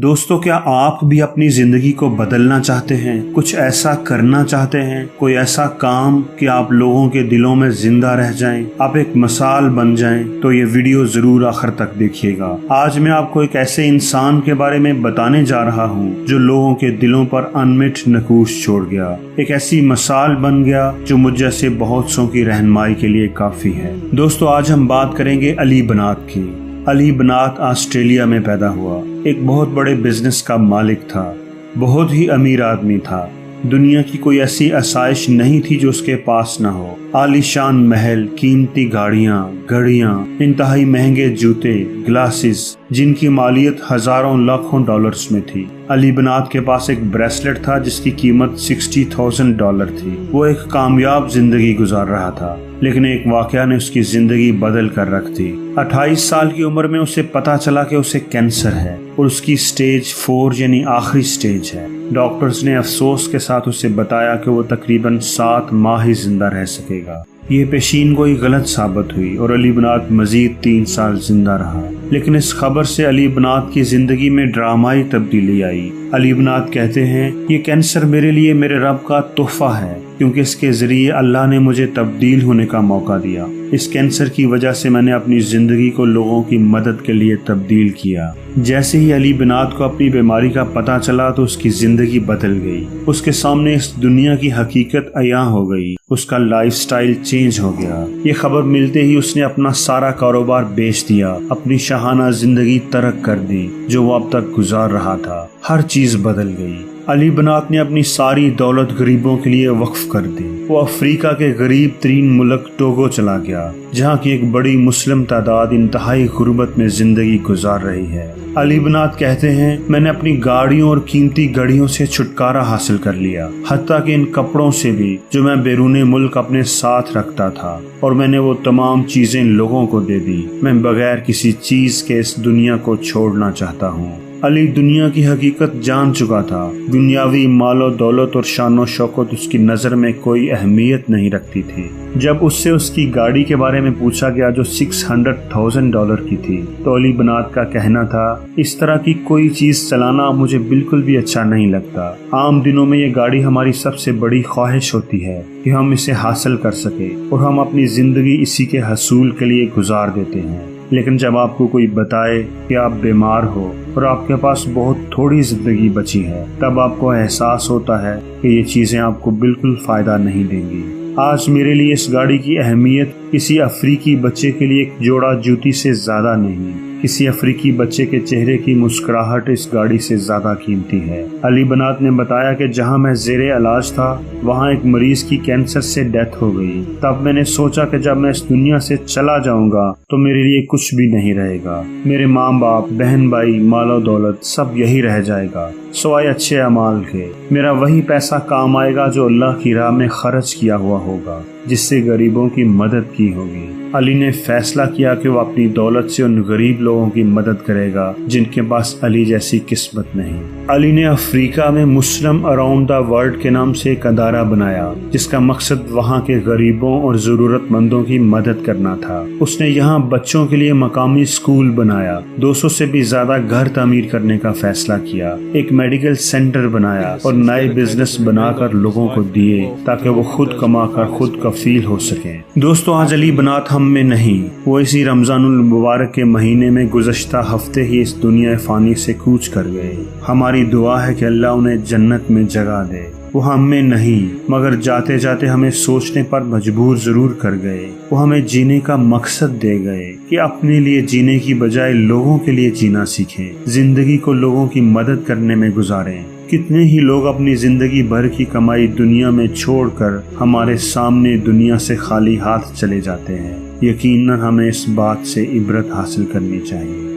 दोस्तों, क्या आप भी अपनी जिंदगी को बदलना चाहते हैं? कुछ ऐसा करना चाहते हैं, कोई ऐसा काम कि आप लोगों के दिलों में जिंदा रह जाएं, आप एक मिसाल बन जाएं? तो ये वीडियो जरूर आखिर तक देखिएगा। आज मैं आपको एक ऐसे इंसान के बारे में बताने जा रहा हूँ जो लोगों के दिलों पर अनमिट नकूश छोड़ गया, एक ऐसी मिसाल बन गया जो मुझ जैसे बहुत सौ की रहनुमाई के लिए काफी है। दोस्तों, आज हम बात करेंगे अली बनात की। अली बनात ऑस्ट्रेलिया में पैदा हुआ। एक बहुत बड़े बिजनेस का मालिक था, बहुत ही अमीर आदमी था। दुनिया की कोई ऐसी आसाइश नहीं थी जो उसके पास ना हो। आलीशान महल, कीमती गाड़ियां, घड़ियां, इंतहाई महंगे जूते, ग्लासेस, जिनकी मालियत हजारों लाखों डॉलर्स में थी। अली बनात के पास एक ब्रेसलेट था जिसकी कीमत $60,000 थी। वो एक कामयाब जिंदगी गुजार रहा था, लेकिन एक वाकया ने उसकी जिंदगी बदल कर रख दी। 28 साल की उम्र में उसे पता चला कि उसे कैंसर है और उसकी स्टेज 4 यानी आखिरी स्टेज है। डॉक्टर्स ने अफसोस के साथ उसे बताया कि वो तकरीबन 7 माह ही जिंदा रह सकेगा। ये पेशीन गोई गलत साबित हुई और अली बनात मजीद 3 साल जिंदा रहा। लेकिन इस खबर से अली बनात की जिंदगी में ड्रामाई तब्दीली आई। अली बनात कहते हैं, ये कैंसर मेरे लिए मेरे रब का तोहफा है, क्योंकि इसके जरिए अल्लाह ने मुझे तब्दील होने का मौका दिया। इस कैंसर की वजह से मैंने अपनी जिंदगी को लोगों की मदद के लिए तब्दील किया। जैसे ही अली बनात को अपनी बीमारी का पता चला तो उसकी जिंदगी बदल गई। उसके सामने इस दुनिया की हकीकत अयां हो गई। उसका लाइफस्टाइल चेंज हो गया। ये खबर मिलते ही उसने अपना सारा कारोबार बेच दिया, अपनी शाहाना जिंदगी तर्क कर दी जो वो अब तक गुजार रहा था। हर चीज बदल गई। अली बनात ने अपनी सारी दौलत गरीबों के लिए वक्फ कर दी। वो अफ्रीका के गरीब तरीन मुल्क टोगो चला गया, जहाँ की एक बड़ी मुस्लिम तादाद इंतहाई गुर्बत में जिंदगी गुजार रही है। अली बनात कहते हैं, मैंने अपनी गाड़ियों और कीमती घड़ियों से छुटकारा हासिल कर लिया, हत्ता कि इन कपड़ों से भी जो मैं बैरूने मुल्क अपने साथ रखता था, और मैंने वो तमाम चीजें लोगों को दे दी। मैं बगैर किसी चीज के इस दुनिया को छोड़ना चाहता हूँ। अली दुनिया की हकीकत जान चुका था। दुनियावी मालो दौलत और शानो शौकत उसकी नजर में कोई अहमियत नहीं रखती थी। जब उससे उसकी गाड़ी के बारे में पूछा गया जो $600,000 की थी, तो अली बनात का कहना था, इस तरह की कोई चीज चलाना मुझे बिल्कुल भी अच्छा नहीं लगता। आम दिनों में ये गाड़ी हमारी सबसे बड़ी ख्वाहिश होती है कि हम इसे हासिल कर सके, और हम अपनी जिंदगी इसी के हसूल के लिए गुजार देते हैं। लेकिन जब आपको कोई बताए कि आप बीमार हो और आपके पास बहुत थोड़ी जिंदगी बची है, तब आपको एहसास होता है कि ये चीजें आपको बिल्कुल फायदा नहीं देंगी। आज मेरे लिए इस गाड़ी की अहमियत किसी अफ्रीकी बच्चे के लिए एक जोड़ा जूती से ज्यादा नहीं, किसी अफ्रीकी बच्चे के चेहरे की मुस्कुराहट इस गाड़ी से ज्यादा कीमती है। अली बनात ने बताया कि जहां मैं जेरे इलाज था, वहां एक मरीज की कैंसर से डेथ हो गई। तब मैंने सोचा कि जब मैं इस दुनिया से चला जाऊंगा तो मेरे लिए कुछ भी नहीं रहेगा। मेरे माँ बाप, बहन भाई, मालो दौलत सब यही रह जाएगा, सिवाय अच्छे अमाल के। मेरा वही पैसा काम आएगा जो अल्लाह की राह में खर्च किया हुआ होगा, जिससे गरीबों की मदद की होगी। अली ने फैसला किया कि वो अपनी दौलत से उन गरीब लोगों की मदद करेगा जिनके पास अली जैसी किस्मत नहीं। अली ने अफ्रीका में मुस्लिम अराउंड द वर्ल्ड के नाम से एक अदारा बनाया, जिसका मकसद वहाँ के गरीबों और जरूरतमंदों की मदद करना था। उसने यहाँ बच्चों के लिए मकामी स्कूल बनाया, 200 से भी ज्यादा घर तामीर करने का फैसला किया, एक मेडिकल सेंटर बनाया और नए बिजनेस बनाकर लोगों को दिए ताकि वो खुद कमाकर खुद कफील हो सके। दोस्तों, आज अली बनात हम में नहीं, वो इसी रमजानुल मुबारक के महीने में गुज़श्ता हफ्ते ही इस दुनिया फानी से कूच कर गए। हमारी दुआ है कि अल्लाह उन्हें जन्नत में जगह दे। वो हम में नहीं, मगर जाते जाते हमें सोचने पर मजबूर जरूर कर गए। वो हमें जीने का मकसद दे गए कि अपने लिए जीने की बजाय लोगों के लिए जीना सीखें, जिंदगी को लोगों की मदद करने में गुजारें। कितने ही लोग अपनी जिंदगी भर की कमाई दुनिया में छोड़कर हमारे सामने दुनिया से खाली हाथ चले जाते हैं। यकीनन हमें इस बात से इबरत हासिल करनी चाहिए।